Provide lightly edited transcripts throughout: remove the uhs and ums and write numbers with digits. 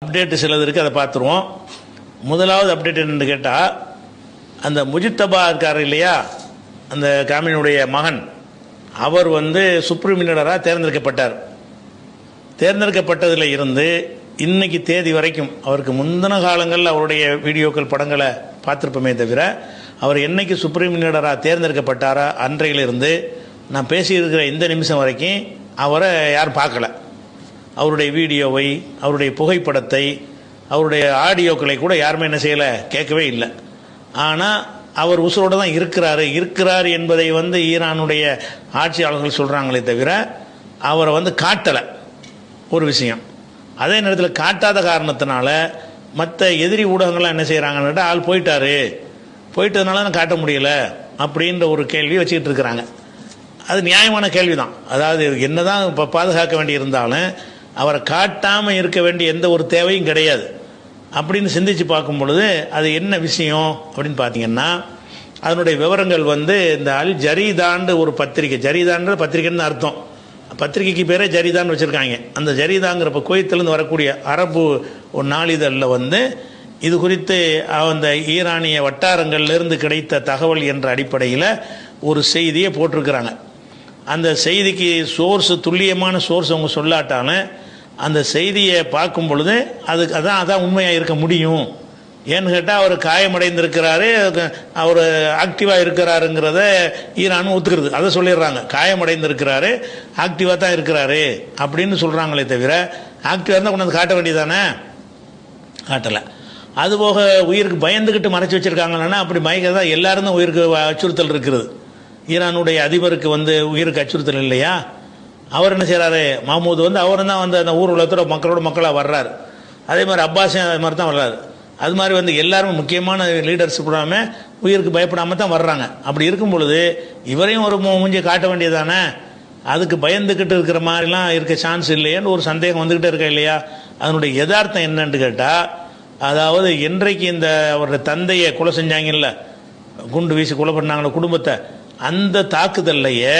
Update சிலது இருக்குது, அதை பார்த்துருவோம். முதலாவது அப்டேட் என்னென்னு கேட்டால், அந்த முஜித்தபா இருக்கார் இல்லையா, அந்த காமினுடைய மகன், அவர் சுப்ரீம் லீடராக தேர்ந்தெடுக்கப்பட்டார். தேர்ந்தெடுக்கப்பட்டதில் இருந்து இன்னைக்கு தேதி வரைக்கும், அவருக்கு முந்தின காலங்களில் அவருடைய வீடியோக்கள் படங்களை பார்த்துருப்போமே தவிர, அவர் என்னைக்கு சுப்ரீம் லீடராக தேர்ந்தெடுக்கப்பட்டாரா அன்றையிலிருந்து நான் பேசியிருக்கிற இந்த நிமிஷம் வரைக்கும் அவரை யாரும் பார்க்கல. அவருடைய வீடியோவை, அவருடைய புகைப்படத்தை, அவருடைய ஆடியோக்களை கூட யாருமே என்ன செய்யலை, கேட்கவே இல்லை. ஆனால் அவர் உசுரோடு தான் இருக்கிறார் என்பதை ஈரானுடைய ஆட்சியாளர்கள் சொல்கிறாங்களே தவிர அவரை காட்டலை ஒரு விஷயம். அதே நேரத்தில் காட்டாத காரணத்தினால மற்ற எதிரி ஊடகங்கள்லாம் என்ன செய்கிறாங்கன்னு, ஆள் போயிட்டதுனால தான் காட்ட முடியல அப்படின்ற ஒரு கேள்வி வச்சுக்கிட்டு இருக்கிறாங்க. அது நியாயமான கேள்வி தான். அதாவது என்னதான் இப்போ பாதுகாக்க வேண்டி இருந்தாலும் அவரை காட்டாமல் இருக்க வேண்டிய எந்த ஒரு தேவையும் கிடையாது அப்படின்னு சிந்திச்சு பார்க்கும் பொழுது அது என்ன விஷயம் அப்படின்னு பார்த்தீங்கன்னா, அதனுடைய விவரங்கள் இந்த அல் ஜரீதான்னு ஒரு பத்திரிகை, ஜரீதான்ற பத்திரிகைன்னு அர்த்தம், பத்திரிகைக்கு பேரே ஜரீதான்னு வச்சுருக்காங்க. அந்த ஜரீதாங்கிற இப்போ குவைத்திலேருந்து வரக்கூடிய அரபு ஒரு நாளிதழில் இது குறித்து அந்த ஈரானிய வட்டாரங்கள்லேருந்து கிடைத்த தகவல் என்ற அடிப்படையில் ஒரு செய்தியை போட்டிருக்கிறாங்க. அந்த செய்திக்கு துல்லியமான சோர்ஸ் அவங்க சொல்லாட்டாலும் அந்த செய்தியை பார்க்கும் பொழுது அதான் உண்மையாக இருக்க முடியும். ஏன்னு கேட்டால் அவர் காயமடைந்திருக்கிறாரு, அவர் ஆக்டிவாக இருக்கிறாருங்கிறத ஈரானும் ஒத்துக்கிறது. அதை சொல்லிடுறாங்க, காயமடைந்திருக்கிறாரு, ஆக்டிவாக தான் இருக்கிறாரு அப்படின்னு சொல்கிறாங்களே தவிர ஆக்டிவாக இருந்தால் கொண்டாந்து காட்ட வேண்டியதானே, காட்டலை. அதுபோக உயிருக்கு பயந்துக்கிட்டு மறைச்சி வச்சுருக்காங்கன்னா அப்படி பயங்கதான் எல்லாரும் உயிருக்கு அச்சுறுத்தல் இருக்கிறது. ஈரானுடைய அதிபருக்கு உயிருக்கு அச்சுறுத்தல் இல்லையா? அவர் என்ன செய்கிறாரு, மஹமூத் அவர் தான் அந்த ஊர் உலகத்தோட மக்களாக வர்றாரு. அதே மாதிரி அப்பாஸும் அது மாதிரி தான் வர்றாரு. அது மாதிரி எல்லாருமே முக்கியமான லீடர்ஸ் கூடாமல் உயிருக்கு பயப்படாமல் தான் வர்றாங்க. அப்படி இருக்கும் பொழுது இவரையும் ஒரு மூஞ்சி காட்ட வேண்டியதானே, அதுக்கு பயந்துக்கிட்டு இருக்கிற மாதிரிலாம் இருக்க சான்ஸ் இல்லையேன்னு ஒரு சந்தேகம் வந்துக்கிட்டே இருக்கா இல்லையா? அதனுடைய யதார்த்தம் என்னன்னு கேட்டால், அதாவது என்றைக்கு இந்த அவருடைய தந்தையை கொலை செஞ்சாங்கல்ல, குண்டு வீசி கொலை பண்ணாங்கள குடும்பத்தை, அந்த தாக்குதல்லையே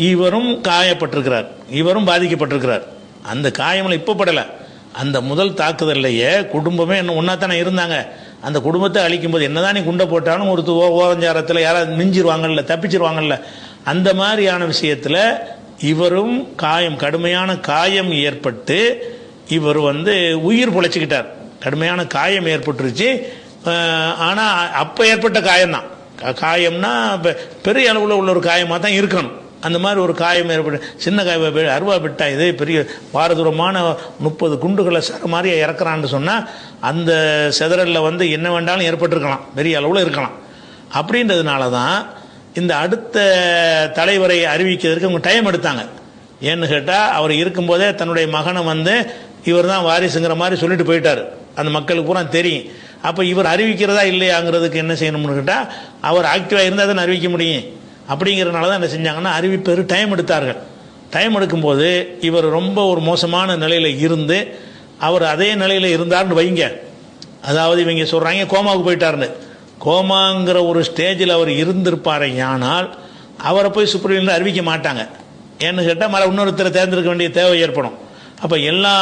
இவரும் காயப்பட்டிருக்கிறார், இவரும் பாதிக்கப்பட்டிருக்கிறார். அந்த காயமெல்லாம் இப்போ படலை, அந்த முதல் தாக்குதல்லையே குடும்பமே என்ன ஒன்றா தானே இருந்தாங்க. அந்த குடும்பத்தை அழிக்கும்போது என்னதான் நீ குண்டை போட்டாலும் ஒரு ஓரஞ்சாரத்தில் யாராவது மிஞ்சிருவாங்கல்ல, தப்பிச்சிருவாங்கல்ல, அந்த மாதிரியான விஷயத்தில் இவரும் கடுமையான காயம் ஏற்பட்டு இவர் உயிர் பொழைச்சிக்கிட்டார். கடுமையான காயம் ஏற்பட்டுருச்சு. ஆனால் அப்போ ஏற்பட்ட காயம்தான், காயம்னா பெரிய அளவில் உள்ள ஒரு காயமாக தான் இருக்கணும். அந்த மாதிரி ஒரு காயம் ஏற்பட்டு சின்ன காயம் அருவா விட்டா இதே பெரிய பாரதூரமான 30 குண்டுகளை சர மாதிரி இறக்குறான்னு சொன்னால் அந்த செதறலில் என்ன வேண்டாலும் ஏற்பட்டிருக்கலாம், பெரிய அளவில் இருக்கலாம். அப்படின்றதுனால தான் இந்த அடுத்த தலைவரை அறிவிக்கிறதுக்கு அவங்க டைம் எடுத்தாங்க. ஏன்னு கேட்டால் அவர் இருக்கும்போதே தன்னுடைய மகனை இவர் தான் வாரிசுங்கிற மாதிரி சொல்லிட்டு போயிட்டார், அந்த மக்களுக்கு பூரா தெரியும். அப்போ இவர் அறிவிக்கிறதா இல்லையாங்கிறதுக்கு என்ன செய்யணும்னு கேட்டால் அவர் ஆக்டிவாக இருந்தால் தான் அறிவிக்க முடியும். அப்படிங்கிறதுனால தான் என்ன செஞ்சாங்கன்னா அறிவிப்பது டைம் எடுத்தார்கள். டைம் எடுக்கும்போது இவர் ரொம்ப ஒரு மோசமான நிலையில் இருந்து அவர் அதே நிலையில் இருந்தார்னு வைங்க, அதாவது இவங்க சொல்கிறாங்க கோமாவுக்கு போயிட்டாருன்னு, கோமாங்கிற ஒரு ஸ்டேஜில் அவர் இருந்திருப்பார். ஆனால் அவரை போய் சுப்ரீம் அறிவிக்க மாட்டாங்க. ஏன்னு கேட்டால் இன்னொருத்தரை தேர்ந்தெடுக்க வேண்டிய தேவை ஏற்படும். அப்போ எல்லாம்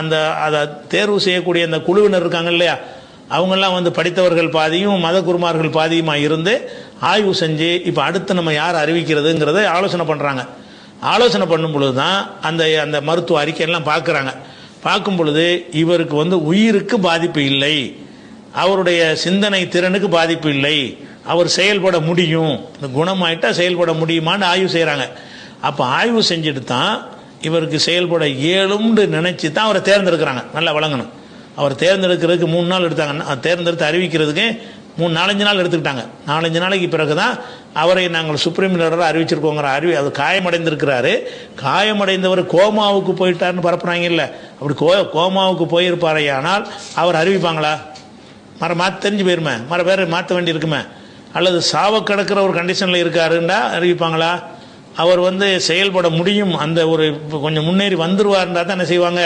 அந்த அதை தேர்வு செய்யக்கூடிய அந்த குழுவினர் இருக்காங்க இல்லையா, அவங்கெல்லாம் படித்தவர்கள் பாதியும் மத குருமார்கள் பாதியுமாக இருந்து ஆய்வு செஞ்சு இப்போ அடுத்து நம்ம யார் அறிவிக்கிறதுங்கிறத ஆலோசனை பண்ணுறாங்க. ஆலோசனை பண்ணும் பொழுது தான் அந்த மருத்துவ அறிக்கையெல்லாம் பார்க்குறாங்க. பார்க்கும் பொழுது இவருக்கு உயிருக்கு பாதிப்பு இல்லை, அவருடைய சிந்தனை திறனுக்கு பாதிப்பு இல்லை, அவர் செயல்பட முடியும், இந்த குணமாயிட்டா செயல்பட முடியுமான்னு ஆய்வு செய்கிறாங்க. அப்போ ஆய்வு செஞ்சுட்டு தான் இவருக்கு செயல்பட இயலும்னு நினச்சி தான் அவரை தேர்ந்தெடுக்கிறாங்க. நல்லா வழங்கணும். அவர் தேர்ந்தெடுக்கிறதுக்கு 3 நாள் எடுத்தாங்க, தேர்ந்தெடுத்து அறிவிக்கிறதுக்கு 3-4 நாள் எடுத்துக்கிட்டாங்க. 4-5 நாளைக்கு பிறகு தான் அவரை நாங்கள் சுப்ரீம் லீடராக அறிவிச்சிருக்கோங்கிற அது காயமடைந்திருக்கிறாரு. காயமடைந்தவர் கோமாவுக்கு போயிட்டாருன்னு பரப்புறாங்க இல்லை, அப்படி கோமாவுக்கு போயிருப்பாரே ஆனால் அவர் அறிவிப்பாங்களா? தெரிஞ்சு போயிருமே, வேறு மாற்ற வேண்டி இருக்குமே, அல்லது சாவ கிடக்கிற ஒரு கண்டிஷனில் இருக்காருன்னா அறிவிப்பாங்களா? அவர் செயல்பட முடியும், அந்த ஒரு கொஞ்சம் முன்னேறி வந்துருவாருன்றா தான் என்ன செய்வாங்க,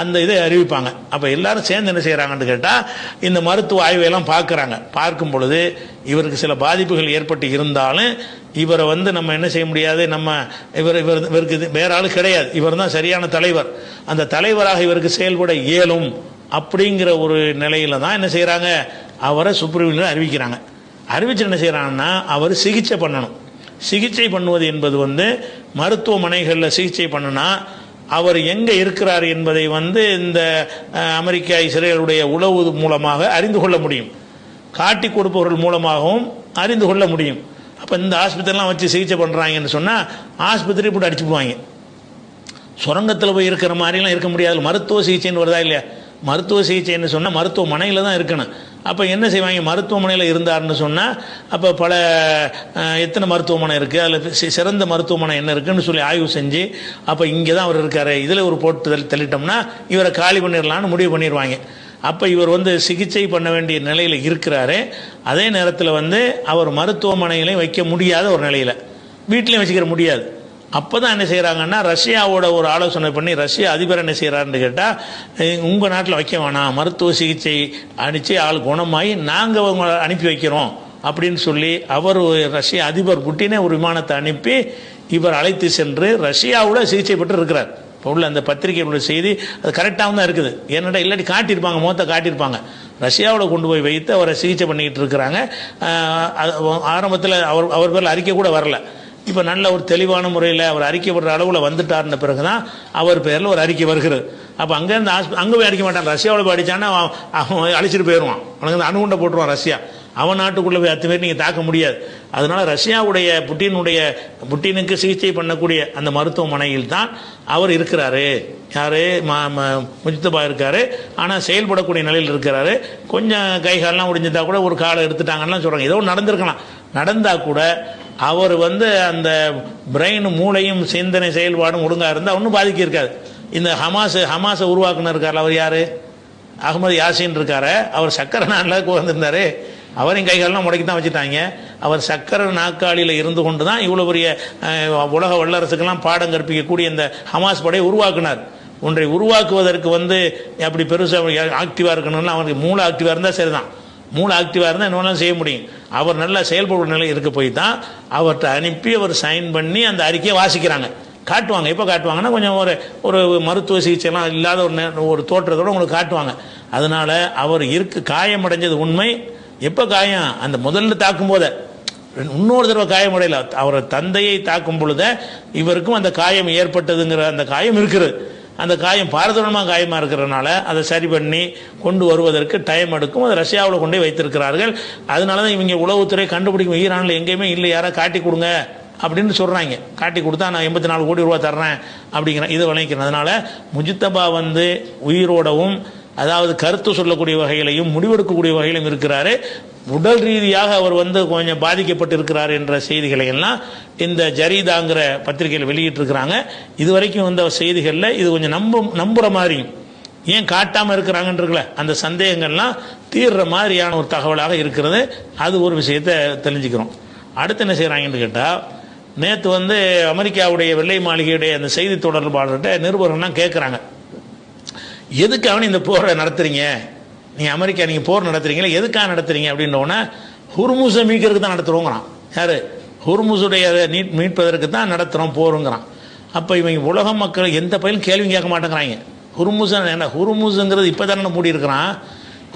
அந்த இதை அறிவிப்பாங்க. அப்போ எல்லாரும் சேர்ந்து என்ன செய்கிறாங்கன்னு கேட்டால் இந்த மருத்துவ ஆய்வையெல்லாம் பார்க்குறாங்க. பார்க்கும் பொழுது இவருக்கு சில பாதிப்புகள் ஏற்பட்டு இருந்தாலும் இவரை நம்ம என்ன செய்ய முடியாது, இவருக்கு வேற ஆள் கிடையாது, இவர் தான் சரியான தலைவர், அந்த தலைவராக இவருக்கு செயல்பட இயலும் அப்படிங்கிற ஒரு நிலையில தான் என்ன செய்கிறாங்க, அவரை சுப்ரீம் அறிவிக்கிறாங்க. அறிவிச்சு என்ன செய்கிறாங்கன்னா அவர் சிகிச்சை பண்ணணும். சிகிச்சை பண்ணுவது என்பது மருத்துவமனைகளில் சிகிச்சை பண்ணுனா அவர் எங்கே இருக்கிறார் என்பதை இந்த அமெரிக்கா இஸ்ரேலுடைய உளவு மூலமாக அறிந்து கொள்ள முடியும், காட்டி கொடுப்பவர்கள் மூலமாகவும் அறிந்து கொள்ள முடியும். அப்போ இந்த ஆஸ்பத்திரிலாம் வச்சு சிகிச்சை பண்ணுறாங்கன்னு சொன்னால் ஆஸ்பத்திரி போட்டு அடிச்சு போவாங்க. சுரங்கத்தில் போய் இருக்கிற மாதிரிலாம் இருக்க முடியாது. மருத்துவ சிகிச்சைன்னு வருதா இல்லையா, மருத்துவ சிகிச்சைன்னு சொன்னால் மருத்துவமனையில் தான் இருக்கணும். அப்போ என்ன செய்வாங்க, மருத்துவமனையில் இருந்தார்னு சொன்னால் அப்போ எத்தனை மருத்துவமனை இருக்குது, அதில் சிறந்த மருத்துவமனை என்ன இருக்குன்னு சொல்லி ஆய்வு செஞ்சு அப்போ இங்கே தான் அவர் இருக்கார், இதில் ஒரு போட்டு தள்ளிட்டோம்னா இவரை காலி பண்ணிடலான்னு முடிவு பண்ணிடுவாங்க. அப்போ இவர் சிகிச்சை பண்ண வேண்டிய நிலையில் இருக்கிறாரு. அதே நேரத்தில் அவர் மருத்துவமனையிலையும் வைக்க முடியாத ஒரு நிலையில், வீட்டிலையும் வச்சுக்கிற முடியாது. அப்போ தான் என்ன செய்கிறாங்கன்னா ரஷ்யாவோட ஒரு ஆலோசனை பண்ணி ரஷ்யா அதிபர் என்ன செய்கிறாருன்னு கேட்டால் உங்கள் நாட்டில் வைக்க வேணாம், மருத்துவ சிகிச்சை அடித்து ஆள் குணமாகி நாங்கள் உங்களை அனுப்பி வைக்கிறோம் அப்படின்னு சொல்லி அவர் ரஷ்ய அதிபர் புட்டினே ஒரு விமானத்தை அனுப்பி இவர் அழைத்து சென்று ரஷ்யாவோட சிகிச்சை பெற்று இருக்கிறார். இப்போ உள்ள அந்த பத்திரிகையோட செய்தி அது கரெக்டாக தான் இருக்குது. ஏன்னாடா இல்லாட்டி காட்டியிருப்பாங்க, முகத்தை காட்டியிருப்பாங்க. ரஷ்யாவில் கொண்டு போய் வைத்து அவரை சிகிச்சை பண்ணிக்கிட்டு இருக்கிறாங்க. ஆரம்பத்தில் அவர் பேரில் அறிக்கை கூட வரல. இப்போ நல்ல ஒரு தெளிவான முறையில் அவர் அறிக்கைப்படுற அளவில் வந்துட்டார்ன பிறகு தான் அவர் பேரில் ஒரு அறிக்கை வருகிறது. அப்போ அங்கேருந்து அங்கே போய் அடிக்க மாட்டான். ரஷ்யாவில் போய் அடித்தான்னா அவன் அழிச்சிட்டு போயிடுவான், அவனுக்கு அணுகுண்டை போட்டுருவான் ரஷ்யா. அவன் நாட்டுக்குள்ளே போய் அத்துமாரி நீங்கள் தாக்க முடியாது. அதனால் ரஷ்யாவுடைய புட்டினுக்கு சிகிச்சை பண்ணக்கூடிய அந்த மருத்துவமனையில் தான் அவர் இருக்கிறாரு. யார், முஜ்தபா இருக்காரு. ஆனால் செயல்படக்கூடிய நிலையில் இருக்கிறாரு. கொஞ்சம் கைகாலெலாம் ஒடிஞ்சிட்டா கூட ஒரு காலை எடுத்துட்டாங்கன்னு சொல்கிறாங்க. ஏதோ நடந்திருக்கலாம். நடந்தால் கூட அவர் அந்த பிரெயின் மூளையும் சிந்தனை செயல்பாடும் ஒழுங்காக இருந்தால் ஒன்றும் பாதிக்க இருக்காது. இந்த ஹமாஸை உருவாக்குனர் இருக்கார், அவர் யார், அகமது யாசின் இருக்காரு. அவர் சக்கரை நாளில் வந்திருந்தாரு. அவரையும் கைகாலெலாம் முடக்கி தான் வச்சுட்டாங்க. அவர் சக்கரை நாற்காலியில் இருந்து கொண்டு தான் இவ்வளோ பெரிய உலக வல்லரசுக்கெல்லாம் பாடம் கற்பிக்கக்கூடிய இந்த ஹமாஸ் படையை உருவாக்குனார். ஒன்றை உருவாக்குவதற்கு அப்படி பெருசாக ஆக்டிவாக இருக்கணும்னா அவனுக்கு மூளை ஆக்டிவாக இருந்தால் சரிதான். மூளை ஆக்டிவாக இருந்தால் என்னெல்லாம் செய்ய முடியும். அவர் நல்லா செயல்படுற நிலை இருக்க போய் தான் அவர்கிட்ட அனுப்பி அவர் சைன் பண்ணி அந்த அறிக்கையை வாசிக்கிறாங்க, காட்டுவாங்க. எப்போ காட்டுவாங்கன்னா கொஞ்சம் ஒரு மருத்துவ சிகிச்சைலாம் இல்லாத ஒரு தோற்றத்தோடு உங்களுக்கு காட்டுவாங்க. அதனால் அவர் காயமடைஞ்சது உண்மை. எப்போ காயம், அந்த முதல்ல தாக்கும் போத, இன்னொரு தடவை காயமடையல. அவர் தந்தையை தாக்கும் பொழுது இவருக்கும் அந்த காயம் ஏற்பட்டதுங்கிற அந்த காயம் இருக்கிறது. அந்த காயம் பாரதூரமாக காயமாக இருக்கிறதுனால அதை சரி பண்ணி கொண்டு வருவதற்கு டைம் எடுக்கும். அதை ரஷ்யாவில் கொண்டே வைத்திருக்கிறார்கள். அதனால தான் இவங்க உளவுத்துறை கண்டுபிடிக்கும், ஈரானில் எங்கேயுமே இல்லை, யாராவது காட்டி கொடுங்க அப்படின்னு சொல்கிறாங்க. காட்டி கொடுத்தா நான் 84 கோடி ரூபா தர்றேன் அப்படிங்கிறேன், இதை வழங்கிக்கிறேன். அதனால் முஜ்தபா உயிரோடவும், அதாவது கருத்து சொல்லக்கூடிய வகையிலையும் முடிவெடுக்கக்கூடிய வகையிலும் இருக்கிறாரு. உடல் ரீதியாக அவர் கொஞ்சம் பாதிக்கப்பட்டு இருக்கிறார் என்ற செய்திகளை எல்லாம் இந்த ஜரீதாங்கிற பத்திரிகையில் வெளியிட்டிருக்கிறாங்க. இதுவரைக்கும் வந்த செய்திகளில் இது கொஞ்சம் நம்புற மாதிரியும், ஏன் காட்டாமல் இருக்கிறாங்கன்றதுல அந்த சந்தேகங்கள்லாம் தீர்ற மாதிரியான ஒரு தகவலாக இருக்கிறது. அது ஒரு விஷயத்தை தெரிஞ்சுக்கிறோம். அடுத்து என்ன செய்கிறாங்கன்னு கேட்டால், நேற்று அமெரிக்காவுடைய வெள்ளை மாளிகையுடைய அந்த செய்தி தொடர்பாளர்கிட்ட நிருபர்கள்லாம் கேட்குறாங்க, எதுக்காக இந்த போரை நடத்துறீங்க, நீங்கள் அமெரிக்கா நீங்கள் போர் நடத்துறீங்களா, எதுக்காக நடத்துறீங்க அப்படின்னோன்னா, ஹுர்முஸை மீட்கிறதுக்கு தான் நடத்துகிறோங்கிறான். யார், ஹுர்முஸுடைய மீட்பதற்கு தான் நடத்துகிறோம் போருங்கிறான். அப்போ இவங்க உலக மக்கள் எந்த பயிலும் கேள்வி கேட்க மாட்டேங்கிறாங்க. ஹுர்முஸ் என்ன, ஹுர்முஸுங்கிறது இப்போ தானே மூடி இருக்கிறான்.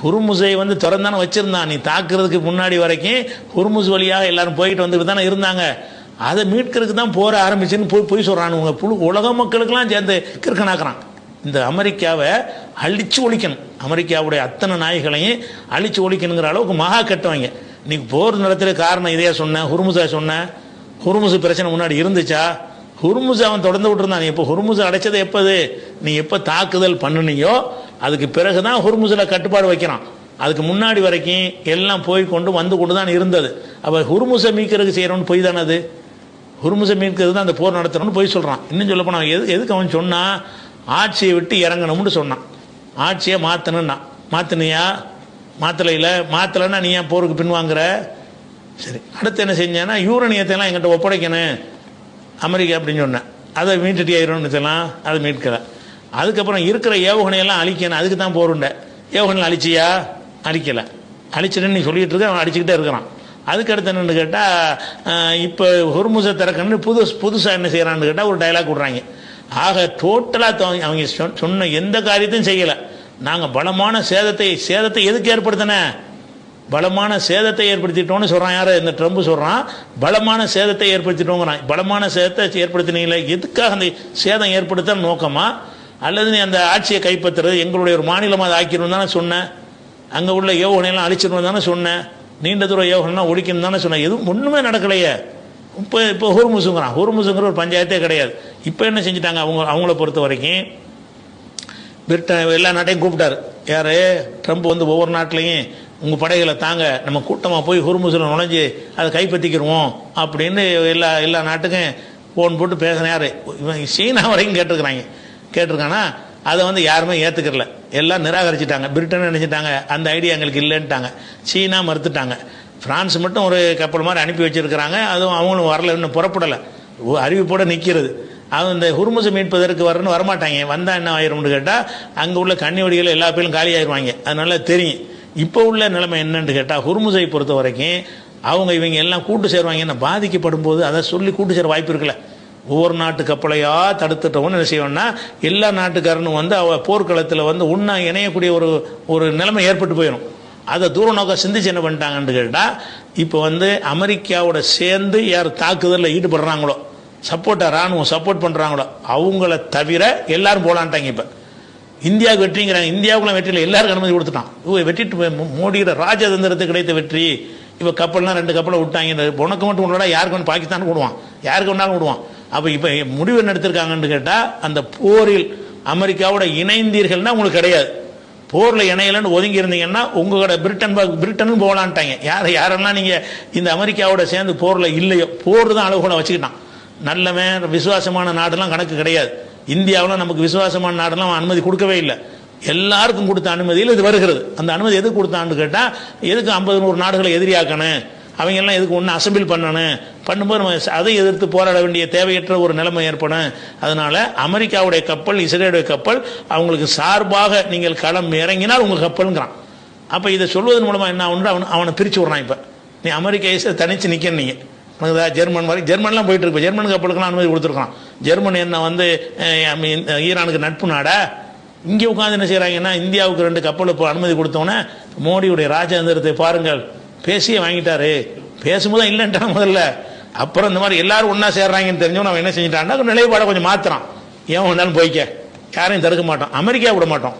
ஹுர்முஸை திறந்தானே வச்சுருந்தான். நீ தாக்குறதுக்கு முன்னாடி வரைக்கும் ஹுர்முஸ் வழியாக எல்லாரும் போயிட்டு வந்துட்டு தானே இருந்தாங்க. அதை மீட்கிறதுக்கு தான் போர ஆரம்பிச்சுன்னு போய் சொல்கிறானுங்க. உலக மக்களுக்கெல்லாம் சேர்ந்து கிறுக்கனாக்குறான். இந்த அமெரிக்காவை அழிச்சு ஒழிக்கணும், அமெரிக்காவுடைய அத்தனை நாய்களையும் அழிச்சு ஒழிக்கணுங்கிற அளவுக்கு மகா கட்டுவாங்க. நீ போர் நடத்துகிற காரணம் இதையா சொன்ன, ஹுர்முஸா சொன்ன, ஹுர்முஸ் பிரச்சனை முன்னாடி இருந்துச்சா, ஹுர்முஸ் அவன் தொடர்ந்து விட்டுருந்தான். நீ இப்போ ஹுர்முஸ் அடைச்சது எப்போது, நீ எப்போ தாக்குதல் பண்ணினியோ அதுக்கு பிறகு தான் ஹுர்முஸில் கட்டுப்பாடு வைக்கிறான். அதுக்கு முன்னாடி வரைக்கும் எல்லாம் போய் கொண்டு தான் இருந்தது. அப்போ ஹுர்முஸை மீட்கிறதுக்கு செய்கிறோன்னு போய் தானே, அது ஹுர்முஸை மீட்கிறது தான் அந்த போர் நடத்தணும்னு போய் சொல்கிறான். இன்னும் சொல்ல போனால் எதுக்கு அவன் சொன்னான், ஆட்சியை விட்டு இறங்கணும்னு சொன்னான். ஆட்சியை மாற்றணுன்னா, மாற்றினியா, மாற்றலைன்னா நீ ஏன் போருக்கு பின்வாங்குற. சரி, அடுத்து என்ன செஞ்சானா, யூரனியத்தைலாம் எங்கிட்ட ஒப்படைக்கணும் அமெரிக்கா அப்படின்னு சொன்னேன். அதை மீட்டுட்டியா யூரனியத்தெல்லாம், அதை மீட்கலை. அதுக்கப்புறம் இருக்கிற ஏவுகணையெல்லாம் அழிக்கணும், அதுக்கு தான் போருண்ட. ஏவுகணை அழிச்சியா? அழிக்கலை. அழிச்சிட்டுன்னு நீ சொல்லிட்டு இருக்க, அவன் அடிச்சுக்கிட்டே இருக்கிறான். அதுக்கடுத்து என்னென்னு கேட்டால் இப்போ ஹொர்முஸை திறக்கணும்னு புதுசாக என்ன செய்கிறான்னு கேட்டால் ஒரு டைலாக் விட்றாங்க. ஆக டோட்டலாக அவங்க சொன்ன எந்த காரியத்தையும் செய்யலை. நாங்கள் பலமான சேதத்தை எதுக்கு ஏற்படுத்தின? பலமான சேதத்தை ஏற்படுத்திட்டோன்னு சொல்கிறான். யார்? இந்த ட்ரம்ப் சொல்கிறான் பலமான சேதத்தை ஏற்படுத்திட்டோங்கிறான். பலமான சேதத்தை ஏற்படுத்தினீங்களே, எதுக்காக அந்த சேதம் ஏற்படுத்த நோக்கமா, அல்லது நீ அந்த ஆட்சியை கைப்பற்றுறது எங்களுடைய ஒரு மாநிலமாக அதை ஆக்கிடும் தானே சொன்னேன். அங்கே உள்ள ஏவுகணையெல்லாம் அழிச்சிடணும் தானே சொன்னேன். நீண்ட தூர ஏவுகணைலாம் ஒழிக்கணும் தானே சொன்னேன். எதுவும் ஒன்றுமே நடக்கலையே. இப்போ ஹொர்முஸுங்கிற ஒரு பஞ்சாயத்தே கிடையாது. இப்போ என்ன செஞ்சுட்டாங்க? அவங்கள பொறுத்த வரைக்கும் பிரிட்டன் எல்லா நாட்டையும் கூப்பிட்டாரு. யார்? ட்ரம்ப் வந்து ஒவ்வொரு நாட்டிலையும் உங்கள் படைகளை தாங்க, நம்ம கூட்டமாக போய் ஹொர்முஸில் நுழைஞ்சு அதை கைப்பற்றிக்கிடுவோம் அப்படின்னு எல்லா நாட்டுக்கும் ஃபோன் போட்டு பேசின. யார்? இவன் சீனா வரைக்கும் கேட்டிருக்கானா? அதை வந்து யாருமே ஏற்றுக்கல, எல்லாம் நிராகரிச்சிட்டாங்க. பிரிட்டன் நினைச்சிட்டாங்க அந்த ஐடியா எங்களுக்கு இல்லைன்ட்டாங்க. சீனா மறுத்துட்டாங்க. பிரான்ஸ் மட்டும் ஒரு கப்பல் மாதிரி அனுப்பி வச்சிருக்கிறாங்க. அதுவும் அவங்களும் வரல, இன்னும் புறப்படலை, அறிவிப்போட நிற்கிறது. அது இந்த ஹொர்முஸை மீட்பதற்கு வரமாட்டாங்க. வந்தால் என்ன ஆயிரும்னு கேட்டால் அங்கே உள்ள கன்னிவடிகள் எல்லா பேரும் காலி ஆயிடுவாங்க. அதனால தெரியும். இப்போ உள்ள நிலைமை என்னன்னு கேட்டால் ஹொர்முஸை பொறுத்த வரைக்கும் இவங்க எல்லாம் கூட்டு சேருவாங்க. என்ன பாதிக்கப்படும் போது அதை சொல்லி கூட்டு சேர வாய்ப்பு இருக்குல்ல. ஒவ்வொரு நாட்டு கப்பலையா தடுத்துட்டோம்னு என்ன செய்வோம்னா எல்லா நாட்டுக்காரனும் வந்து போர்க்களத்தில் வந்து உண்ணா இணையக்கூடிய ஒரு நிலைமை ஏற்பட்டு போயிடும். அதை தூர நோக்க சிந்திச்சு என்ன பண்ணிட்டாங்கன்னு கேட்டால் இப்போ வந்து அமெரிக்காவோட சேர்ந்து யார் தாக்குதலில் ஈடுபடுறாங்களோ, ராணுவம் சப்போர்ட் பண்ணுறாங்களோ அவங்கள தவிர எல்லாரும் போலான்ட்டாங்க. இப்போ இந்தியாவுக்கு வெற்றிங்கிறாங்க. இந்தியாவுக்குலாம் வெற்றியில் எல்லாருக்கும் அனுமதி கொடுத்துட்டான். வெற்றிட்டு மோடியோட ராஜதந்திரத்துக்கு கிடைத்த வெற்றி. இப்போ கப்பல்லாம் 2 கப்பலை விட்டாங்க. உனக்கு மட்டும் விடா, யாருக்கு வேணும் பாகிஸ்தானுக்கு விடுவான், யாருக்கு வேணாலும் விடுவான். அப்போ இப்போ முடிவு என்ன எடுத்திருக்காங்கன்னு கேட்டால் அந்த போரில் அமெரிக்காவோட இணைந்தீர்கள்னா உங்களுக்கு கிடையாது. போரில் இணையலன்னு ஒதுங்கி இருந்தீங்கன்னா உங்களோட பிரிட்டனும் போகலான்ட்டாங்க. யாரெல்லாம் நீங்கள் இந்த அமெரிக்காவோட சேர்ந்து போரில் இல்லையோ, போர் தான் அளவுகோலை வச்சுக்கிட்டான். நல்லவன் விசுவாசமான நாடுலாம் கணக்கு கிடையாது. இந்தியாவில் நமக்கு விசுவாசமான நாடெல்லாம் அனுமதி கொடுக்கவே இல்லை. எல்லாருக்கும் கொடுத்த அனுமதியில் இது வருகிறது. அந்த அனுமதி எதுக்கு கொடுத்தான்னு கேட்டால் எதுக்கு 50-100 நாடுகளை எதிரியாக்கணும், அவங்க எல்லாம் எதுக்கு ஒன்று அசம்பிள் பண்ணும்போது நம்ம அதை எதிர்த்து போராட வேண்டிய தேவையற்ற ஒரு நிலைமை ஏற்படும். அதனால அமெரிக்காவுடைய கப்பல், இஸ்ரேலுடைய கப்பல் அவங்களுக்கு சார்பாக நீங்கள் களம் இறங்கினால் உங்கள் கப்பலுங்கிறான். அப்போ இதை சொல்வதன் மூலமாக என்ன ஒன்று அவனை பிரித்து விட்றான். இப்போ நீ அமெரிக்கா இஸ்ரேல் தனிச்சு நிற்கணும். நீங்கள் ஜெர்மன் வரை ஜெர்மன்லாம் போயிட்டு இருக்கு. ஜெர்மன் கப்பலுக்குலாம் அனுமதி கொடுத்துருக்கான். ஜெர்மன் என்ன வந்து ஈரானுக்கு நட்பு நாடா? இங்கே உட்காந்து என்ன செய்கிறாங்கன்னா இந்தியாவுக்கு 2 கப்பல் இப்போ அனுமதி கொடுத்தோன்னே மோடியுடைய ராஜதந்திரத்தை பாருங்கள், பேசியே வாங்கிட்டாரு. பேசும்போது இல்லைன்ட்டான் முதல்ல. அப்புறம் இந்த மாதிரி எல்லாரும் ஒன்றா சேர்றாங்கன்னு தெரிஞ்சவன் அவன் என்ன செஞ்சிட்டான்னா நிலைப்பாடை கொஞ்சம் மாற்றுறான். ஏன் வந்தாலும் போய்க்க, யாரையும் தடுக்க மாட்டோம், அமெரிக்கா விட மாட்டோம்,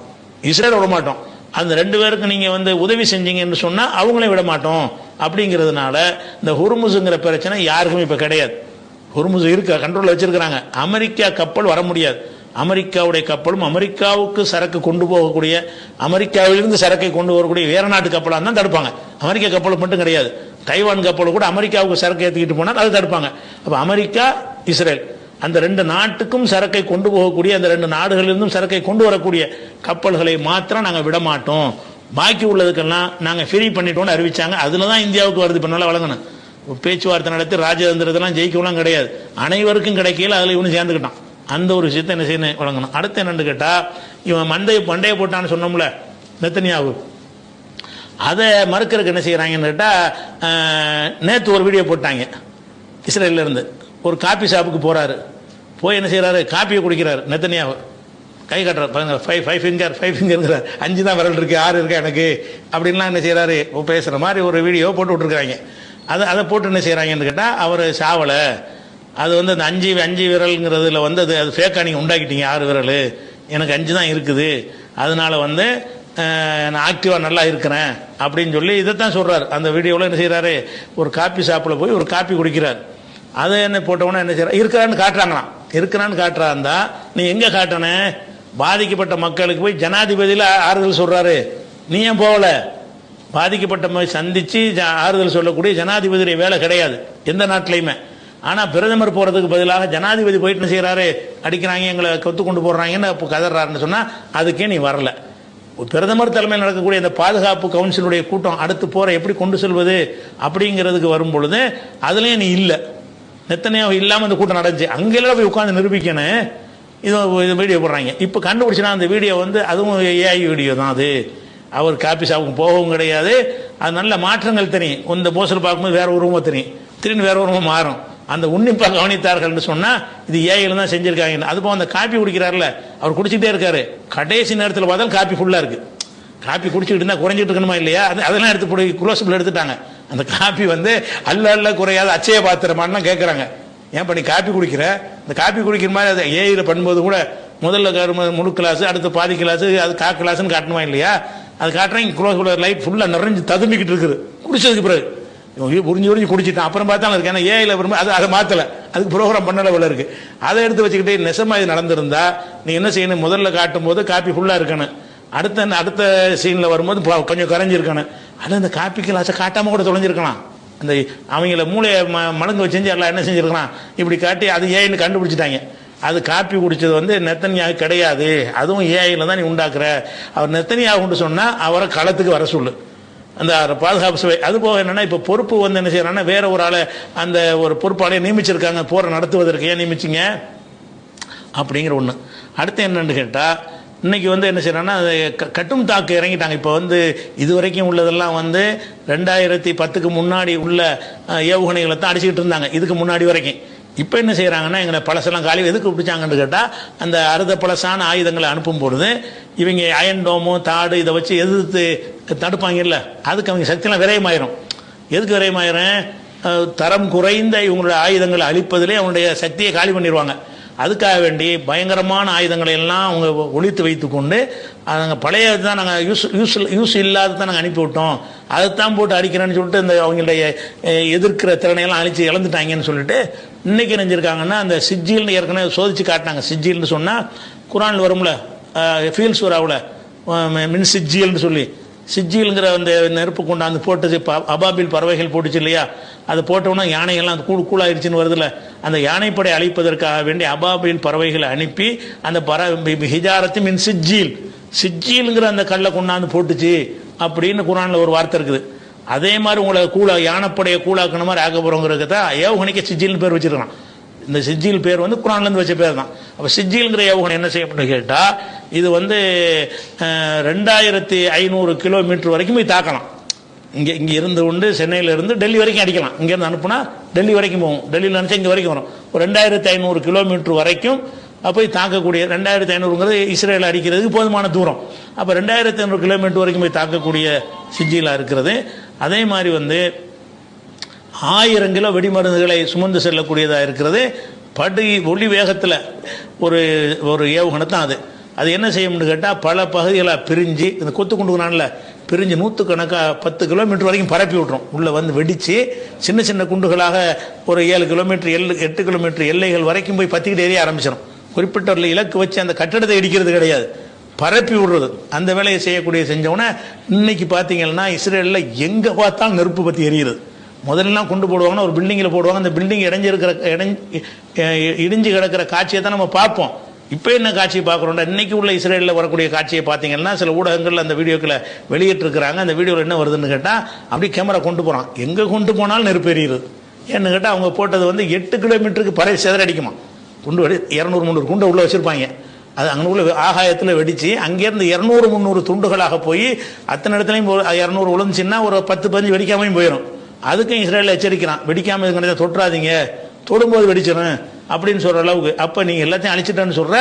இஸ்ரேல் விட மாட்டோம், அந்த 2 பேருக்கு நீங்கள் வந்து உதவி செஞ்சீங்கன்னு சொன்னால் அவங்களையும் விட மாட்டோம். அப்படிங்கிறதுனால இந்த ஹொர்முஸுங்கிற பிரச்சனை யாருக்குமே இப்போ கிடையாது. ஹொர்முஸ் இருக்க கண்ட்ரோலில் வச்சிருக்கிறாங்க. அமெரிக்கா கப்பல் வர முடியாது. அமெரிக்காவுடைய கப்பலும் அமெரிக்காவுக்கு சரக்கு கொண்டு போகக்கூடிய, அமெரிக்காவிலிருந்து சரக்கை கொண்டு வரக்கூடிய வேற நாட்டு கப்பலாக தான் தடுப்பாங்க. அமெரிக்கா கப்பல் மட்டும் கிடையாது. தைவான் கப்பல் கூட அமெரிக்காவுக்கு சரக்கு ஏற்றிக்கிட்டு போனால் அதை தடுப்பாங்க. அப்போ அமெரிக்கா, இஸ்ரேல் அந்த 2 நாட்டுக்கும் சரக்கை கொண்டு போகக்கூடிய, அந்த 2 நாடுகளிலிருந்தும் சரக்கை கொண்டு வரக்கூடிய கப்பல்களை மாத்திரம் நாங்கள் விட மாட்டோம். பாக்கி உள்ளதுக்கெல்லாம் நாங்கள் ஃப்ரீ பண்ணிட்டோம்னு அறிவிச்சாங்க. அதில் தான் இந்தியாவுக்கு வருது. இப்போ நல்லா வழங்கணும். பேச்சுவார்த்தை நடத்தி ராஜதந்திரத்தெல்லாம் ஜெயிக்கலாம் கிடையாது. அனைவருக்கும் கிடைக்கல, அதில் இவனு சேர்ந்துக்கிட்டான். அந்த ஒரு விஷயத்தை என்ன செய்யணும் வழங்கணும். அடுத்து என்னன்னு கேட்டால் இவன் மண்டையை போட்டான்னு சொன்னோம்ல நெத்தனியாவு, அதை மறுக்கிறதுக்கு என்ன செய்கிறாங்கன்னு கேட்டால் நேற்று ஒரு வீடியோ போட்டாங்க. இஸ்ரேலிருந்து ஒரு காபி ஷாப்புக்கு போகிறாரு. போய் என்ன செய்கிறாரு, காப்பியை குடிக்கிறார். நெத்தனியாவு கை காட்டுறாரு. பாருங்க, 5 ஃபிங்கர் 5 தான் விரல் இருக்கு, 6 இருக்கா எனக்கு அப்படின்லாம் என்ன செய்கிறாரு பேசுகிற மாதிரி ஒரு வீடியோ போட்டு விட்ருக்குறாங்க. அதை போட்டு என்ன செய்கிறாங்கன்னு கேட்டால் அவர் சாவலை, அது வந்து அந்த 5 விரல்ங்கிறதுல வந்து அது ஃபேக்காக நீங்கள் உண்டாக்கிட்டீங்க, 6 விரல், எனக்கு 5 தான் இருக்குது, அதனால வந்து நான் ஆக்டிவாக நல்லா இருக்கிறேன் அப்படின்னு சொல்லி இதைத்தான் சொல்கிறார். அந்த வீடியோவில் என்ன செய்கிறாரு, ஒரு காப்பி ஷாப்பில் போய் ஒரு காப்பி குடிக்கிறார். அதை என்ன போட்டவொன்னே என்ன செய்யற இருக்கிறான்னு காட்டுறாங்களாம். இருக்கிறான்னு காட்டுறாந்தா நீ எங்கே காட்டன? பாதிக்கப்பட்ட மக்களுக்கு போய் ஜனாதிபதியில் ஆறுதல் சொல்கிறாரு, நீ ஏன் போகல? பாதிக்கப்பட்ட சந்தித்து ஆறுதல் சொல்லக்கூடிய ஜனாதிபதியுடைய வேலை கிடையாது எந்த நாட்டிலையுமே. ஆனால் பிரதமர் போகிறதுக்கு பதிலாக ஜனாதிபதி போயிட்டு என்ன செய்கிறாரு, அடிக்கிறாங்க, எங்களை கொத்து கொண்டு போடுறாங்கன்னு இப்போ கதறாருன்னு சொன்னால் அதுக்கே நீ வரல. பிரதமர் தலைமையில் நடக்கக்கூடிய இந்த பாதுகாப்பு கவுன்சிலுடைய கூட்டம் அடுத்து போகிற எப்படி கொண்டு செல்வது அப்படிங்கிறதுக்கு வரும் பொழுது அதுலேயும் நீ இல்லை. நெத்தனியாவு இல்லாமல் இந்த கூட்டம் நடந்துச்சு. அங்கெல்லாம் போய் உட்காந்து நிரூபிக்கணும். இது வீடியோ போடுறாங்க. இப்போ கண்டுபிடிச்சினா அந்த வீடியோ வந்து அதுவும் ஏஐ வீடியோ தான். அது அவர் காப்பி ஷாப்புக்கு போகவும் கிடையாது. அது நல்ல மாற்றங்கள் தெரியும். இந்த போஸ்டர் பார்க்கும்போது வேற உருவமாக தெரியும், திடீர்னு வேற உருவமாக மாறும். அந்த உன்னிப்பாக கவனித்தார்கள்னு சொன்னால் இது ஏஐல தான் செஞ்சிருக்காங்க. அதுபோல் அந்த காப்பி குடிக்கிறார்ல, அவர் குடிச்சிட்டே இருக்காரு, கடைசி நேரத்தில் பார்த்தா காப்பி ஃபுல்லாக இருக்கு. காப்பி குடிச்சிட்டு இருந்தால் குறைஞ்சிட்டு இருக்கணுமா இல்லையா? அதெல்லாம் எடுத்து போய் குளோசபிள் எடுத்துட்டாங்க. அந்த காப்பி வந்து அல்ல குறையாத அச்சய பாத்திரமானு கேட்குறாங்க. ஏன் பண்ணி காப்பி குடிக்கிற, இந்த காப்பி குடிக்கிற மாதிரி அதை ஏஐல பண்ணும்போது கூட முதல்ல முழு கிளாஸ், அடுத்து பாதி கிளாஸ், அது கிளாஸ்ன்னு காட்டணுமா இல்லையா? அது காட்டுறேன். குளோஸ் லைட் ஃபுல்லாக நிறைஞ்சு ததும்பிக்கிட்டு இருக்குது குடிச்சதுக்கு பிறகு. உறிஞ்சி குடிச்சிட்டான். அப்புறம் பார்த்தாலும் இருக்கு. ஏன்னா ஏஐல அதை மாற்றலை, அதுக்கு ப்ரோக்ராம் பண்ணல போல இருக்கு. அதை எடுத்து வச்சுக்கிட்டே நெசமா இது நடந்திருந்தா நீ என்ன செய்யணும், முதல்ல காட்டும் போது காப்பி ஃபுல்லாக இருக்கணும், அடுத்த சீனில் வரும்போது கொஞ்சம் கரைஞ்சிருக்கணும். அது அந்த காப்பி கிளாஸை காட்டாமல் கூட தொலைஞ்சிருக்கலாம். அந்த அவங்கள மூளையை மடங்கு வச்சு எல்லாம் என்ன செஞ்சிருக்கலாம், இப்படி காட்டி அது ஏஐன்னு கண்டுபிடிச்சிட்டாங்க. அது காப்பி குடிச்சது வந்து நெத்தனியாக கிடையாது, அதுவும் ஏஐல தான் நீ உண்டாக்குற. அவர் நெத்தனியாக உண்டு சொன்னால் அவரை களத்துக்கு வர சொல்லு, அந்த பாதுகாப்பு சபை. அது போக என்னன்னா இப்போ பொறுப்பு வந்து என்ன செய்யறாங்கன்னா வேற ஒரு ஆளை அந்த ஒரு பொறுப்பாளையை நியமிச்சிருக்காங்க போரை நடத்துவதற்கு. ஏன் நியமிச்சிங்க அப்படிங்கிற ஒன்று. அடுத்து என்னன்னு கேட்டால் இன்னைக்கு வந்து என்ன செய்யறாங்கன்னா கட்டும் தாக்கு இறங்கிட்டாங்க. இப்போ வந்து இதுவரைக்கும் உள்ளதெல்லாம் வந்து 2010க்கு முன்னாடி உள்ள ஏவுகணைகளை தான் அடிச்சுக்கிட்டு இருந்தாங்க, இதுக்கு முன்னாடி வரைக்கும். இப்போ என்ன செய்யறாங்கன்னா எங்களை பழசெல்லாம் காலி எதுக்கு பிடிச்சாங்கன்னு கேட்டால் அந்த அறுத பழசான ஆயுதங்களை அனுப்பும் பொழுது இவங்க அயன் டோமோ தாடு இதை வச்சு எதிர்த்து தடுப்பாங்கல்ல, அதுக்கு அவங்க சக்தியெல்லாம் விரயமாயிரும். எதுக்கு விரயமாயிரும், தரம் குறைந்த இவங்களுடைய ஆயுதங்களை அழிப்பதிலே அவங்களுடைய சக்தியை காலி பண்ணிடுவாங்க. அதுக்காக வேண்டி பயங்கரமான ஆயுதங்களை எல்லாம் அவங்க ஒழித்து வைத்து கொண்டு நாங்கள் பழைய தான் நாங்கள் யூஸ் இல்லாத தான் நாங்கள் அனுப்பிவிட்டோம், அதைத்தான் போட்டு அடிக்கிறேன்னு சொல்லிட்டு இந்த அவங்களுடைய எதிர்க்கிற திறனையெல்லாம் அழிச்சு இழந்துட்டாங்கன்னு சொல்லிட்டு இன்னைக்கு நினைஞ்சிருக்காங்கன்னா அந்த சிஜில்னு ஏற்கனவே சோதிச்சு காட்டினாங்க. சிஜில்னு சொன்னால் குரான் வரும்ல, ஃபீல் சூறாவில் மின் சிஜில்னு சொல்லி, சிஜிலுங்கிற அந்த நெருப்பு கொண்டாந்து போட்டுச்சு, அபாபில் பறவைகள் போட்டுச்சு இல்லையா, அது போட்டோம்னா யானைகள்லாம் அது கூழாயிருச்சுன்னு வருதுல்ல, அந்த யானைப்படை அழிப்பதற்காக வேண்டி அபாபில் பறவைகளை அனுப்பி அந்த ஹிஜாரத்தி மின் சிஜில்ங்கிற அந்த கல்லை கொண்டாந்து போட்டுச்சு அப்படின்னு குரான்ல ஒரு வார்த்தை இருக்குது. அதே மாதிரி உங்களை யானைப்படையை கூழாக்குன மாதிரி ஆக்க போறோங்கிறதுக்கு தான் ஏவுகணைக்கு சிஜில்னு பேர் வச்சிருக்கான். இந்த சிஜில் பேர் வந்து குரான்லேருந்து வச்ச பேர் தான். அப்போ சிஜில்ங்கிற ஏவுகணை என்ன செய்யப்படும் கேட்டால் இது வந்து 2500 கிலோமீட்டர் வரைக்கும் போய் தாக்கலாம். இங்கே இருந்து கொண்டு சென்னையில் இருந்து டெல்லி வரைக்கும் அடிக்கலாம். இங்கேருந்து அனுப்புனா டெல்லி வரைக்கும் போகும், டெல்லியில் நினச்சா இங்கே வரைக்கும் வரும். ஒரு 2500 கிலோமீட்டர் வரைக்கும் போய் தாக்கக்கூடிய, 2500ங்கிறது இஸ்ரேல் அடிக்கிறதுக்கு போதுமான தூரம். அப்போ 2500 கிலோமீட்டர் வரைக்கும் போய் தாக்கக்கூடிய சிஜிலாக இருக்கிறது. அதே மாதிரி வந்து 1000 கிலோ வெடிமருந்துகளை சுமந்து செல்லக்கூடியதாக இருக்கிறது. ஒளி வேகத்தில் ஒரு ஏவுகணை தான் அது. அது என்ன செய்யும்னு கேட்டால் பல பகுதிகளாக பிரிஞ்சு இந்த கொத்து குண்டுக்குனால பிரிஞ்சு 100கணக்காக 10 கிலோமீட்டர் வரைக்கும் பரப்பி விட்டுரும். உள்ளே வந்து வெடித்து சின்ன சின்ன குண்டுகளாக ஒரு 7 கிலோமீட்டர் 8 கிலோமீட்டர் எல்லைகள் வரைக்கும் போய் பற்றிக்கிட்டு எரிய ஆரம்பிச்சிடும். குறிப்பிட்ட ஒரு இலக்கு வச்சு அந்த கட்டடத்தை இடிக்கிறது கிடையாது, பரப்பி விடுறது. அந்த வேலையை செஞ்சவொன்னே இன்னைக்கு பார்த்தீங்கன்னா இஸ்ரேலில் எங்கே பார்த்தாலும் நெருப்பு பற்றி எரியுறது. முதல்லாம் கொண்டு போடுவாங்கன்னா ஒரு பில்டிங்கில் போடுவாங்க, அந்த பில்டிங் இடிஞ்சு கிடக்கிற காட்சியை தான் நம்ம பார்ப்போம். இப்போ என்ன காட்சியை பார்க்குறோம்னா இன்னைக்கு உள்ள இஸ்ரேலில் வரக்கூடிய காட்சியை பார்த்தீங்கன்னா சில ஊடகங்கள் அந்த வீடியோக்களை வெளியிட்டிருக்கிறாங்க. அந்த வீடியோவில் என்ன வருதுன்னு கேட்டால் அப்படி கேமரா கொண்டு போகிறான், எங்கே கொண்டு போனாலும் நெருப்பு எரியுது. ஏன்னு கேட்டால் அவங்க போட்டது வந்து 8 கிலோமீட்டருக்கு பறவை சிதறடிக்குமா குண்டு 200-300 குண்டை உள்ளே வச்சுருப்பாங்க. அது அங்கே உள்ள ஆகாயத்தில் வெடித்து அங்கேருந்து 200-300 துண்டுகளாக போய் அத்தனை இடத்துலையும் 200 விழுந்துச்சுன்னா ஒரு 10-15 வெடிக்காமையும் போயிடும். அதுக்கும் இஸ்ரேலில் எச்சரிக்கிறான், வெடிக்காமல் இருக்கிறத தொட்டுறாதீங்க, தொடும்போது வெடிச்சிடும் அப்படின்னு சொல்கிற அளவுக்கு. அப்போ நீங்கள் எல்லாத்தையும் அழிச்சிட்டேன்னு சொல்கிற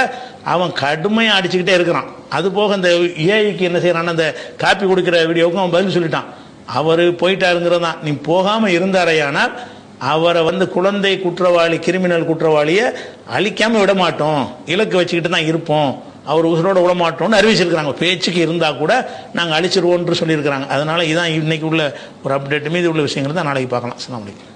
அவன் கடுமையாக அடிச்சுக்கிட்டே இருக்கிறான். அது போக அந்த ஏஐக்கு என்ன செய்கிறான், அந்த காப்பி கொடுக்குற வீடியோவுக்கும் அவன் பதில் சொல்லிட்டான். அவர் போயிட்டாருங்கிறது தான். நீ போகாமல் இருந்தாரையானால் அவரை வந்து குழந்தை குற்றவாளி கிரிமினல் குற்றவாளியை அழிக்காமல் விட மாட்டோம், இலக்கு வச்சுக்கிட்டு தான் இருப்போம், அவர் உசுரோட விட மாட்டோம்னு அறிவிச்சிருக்கிறாங்க. பேச்சுக்கு இருந்தால் கூட நாங்கள் அழிச்சிருவோன்னு சொல்லியிருக்கிறாங்க. அதனால் இதான் இன்னைக்கு உள்ள ஒரு அப்டேட். மீது உள்ள விஷயங்கள் தான் நாளைக்கு பார்க்கலாம். அஸ்ஸலாமு அலைக்கும்.